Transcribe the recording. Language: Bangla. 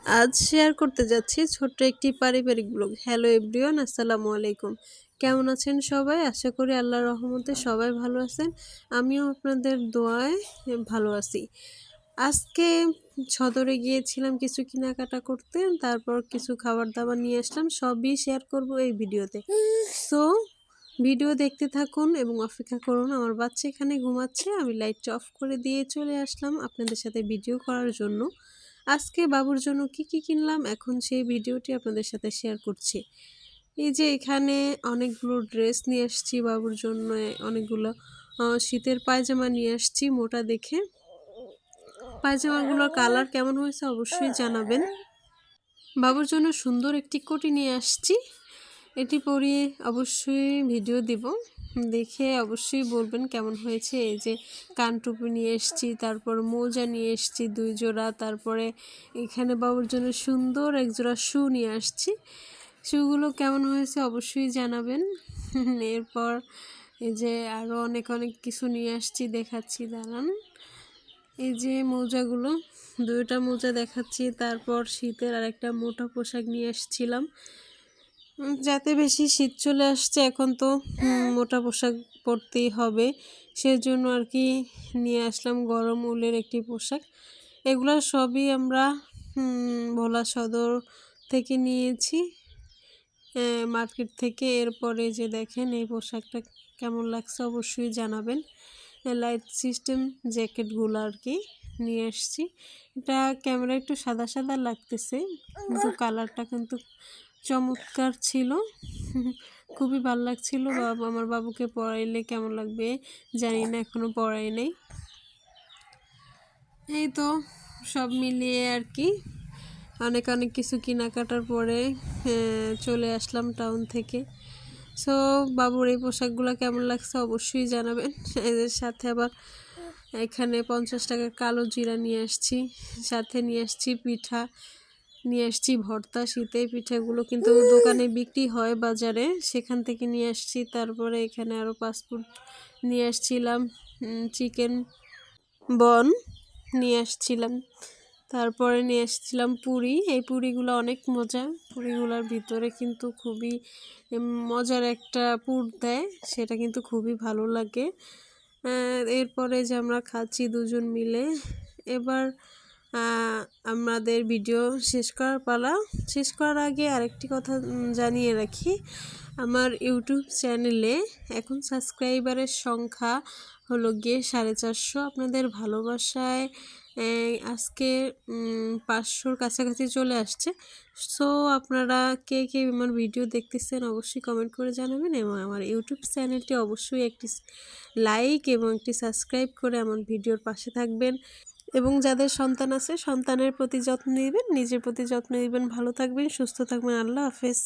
আজ শেয়ার করতে যাচ্ছি ছোট্ট একটি পারিবারিক ব্লগ। হ্যালো এভরিওয়ান, আসসালামু আলাইকুম। কেমন আছেন সবাই? আশা করি আল্লাহর রহমতে সবাই ভালো আছেন। আমিও আপনাদের দোয়ায় ভালো আছি। আজকে সদরে গিয়েছিলাম কিছু কেনাকাটা করতে, তারপর কিছু খাবার দাবার নিয়ে আসলাম। সবই শেয়ার করব এই ভিডিওতে। সো ভিডিও দেখতে থাকুন এবং অপেক্ষা করুন। আমার বাচ্চা এখানে ঘুমাচ্ছে, আমি লাইটটা অফ করে দিয়ে চলে আসলাম আপনাদের সাথে ভিডিও করার জন্য। আজকে বাবুর জন্য কি কি কিনলাম এখন সেই ভিডিওটি আপনাদের সাথে শেয়ার করছি। এই যে এখানে অনেকগুলো ড্রেস নিয়ে আসছি বাবুর জন্য, অনেকগুলো শীতের পায়জামা নিয়ে আসছি মোটা দেখে। পায়জামাগুলোর কালার কেমন হয়েছে অবশ্যই জানাবেন। বাবুর জন্য সুন্দর একটি কোটি নিয়ে আসছি, এটি পরিয়ে অবশ্যই ভিডিও দিব, দেখে অবশ্যই বলবেন কেমন হয়েছে। এই যে কানটুপি নিয়ে এসেছি, তারপর মোজা নিয়ে এসেছি 2 জোড়া, তারপরে এখানে বাবুর জন্য সুন্দর এক জোড়া শু নিয়ে আসছি। শুগুলো কেমন হয়েছে অবশ্যই জানাবেন। এরপর এই যে আরও অনেক কিছু নিয়ে আসছি, দেখাচ্ছি দাঁড়ান। এই যে মোজাগুলো, 2টা মোজা দেখাচ্ছি। তারপর শীতের আরেকটা মোটা পোশাক নিয়ে এসেছিলাম, যাতে বেশি শীত চলে আসছে এখন তো মোটা পোশাক পরতেই হবে, সেজন্য আর কি নিয়ে আসলাম গরম উলের একটি পোশাক। এগুলো সবই আমরা ভোলা সদর থেকে নিয়েছি, মার্কেট থেকে। এরপরে যে দেখেন এই পোশাকটা কেমন লাগছে অবশ্যই জানাবেন। লাইট সিস্টেম জ্যাকেটগুলো আর কি নিয়ে আসছি। এটা ক্যামেরা একটু সাদা সাদা লাগতেছে, কিন্তু কালারটা কিন্তু চমৎকার ছিল, খুবই ভালো লাগছিল। আমার বাবুকে পরাইলে কেমন লাগবে জানি না, এখনো পরাই নেই। এই তো সব মিলিয়ে আর কি অনেক কিছু কেনাকাটার পরে চলে আসলাম টাউন থেকে। সো বাবুর এই পোশাকগুলো কেমন লাগছে অবশ্যই জানাবেন। এদের সাথে আবার এখানে 50 টাকার কালো জিরা নিয়ে আসছি, সাথে নিয়ে আসছি পিঠা, নিয়ে আসছি ভর্তা। শীতে পিঠাগুলো কিন্তু দোকানে বিক্রি হয় বাজারে, সেখান থেকে নিয়ে আসছি। তারপরে এখানে আরও পাসপোর্ট নিয়ে আসছিলাম, চিকেন বন নিয়ে আসছিলাম। তারপরে নিয়ে এসেছিলাম পুরি। এই পুরিগুলো অনেক মজা, পুরিগুলোর ভিতরে কিন্তু খুবই মজার একটা পুর দেয়, সেটা কিন্তু খুবই ভালো লাগে। এরপরে যে আমরা খাচ্ছি দুজন মিলে। এবার আমাদের ভিডিও শেষ করার পালা। শেষ করার আগে আরেকটি কথা জানিয়ে রাখি, আমার ইউটিউব চ্যানেলে এখন সাবস্ক্রাইবারের সংখ্যা হলো গিয়ে 450। আপনাদের ভালোবাসায় আজকে 500-র কাছাকাছি চলে আসছে। সো আপনারা কে কে আমার ভিডিও দেখতেছেন অবশ্যই কমেন্ট করে জানাবেন, এবং আমার ইউটিউব চ্যানেলটি অবশ্যই একটি লাইক এবং একটি সাবস্ক্রাইব করে আমার ভিডিওর পাশে থাকবেন। এবং যাদের সন্তান আছে সন্তানের প্রতি যত্ন নেবেন, নিজের প্রতি যত্ন নেবেন। ভালো থাকবেন, সুস্থ থাকবেন। আল্লাহ হাফেজ।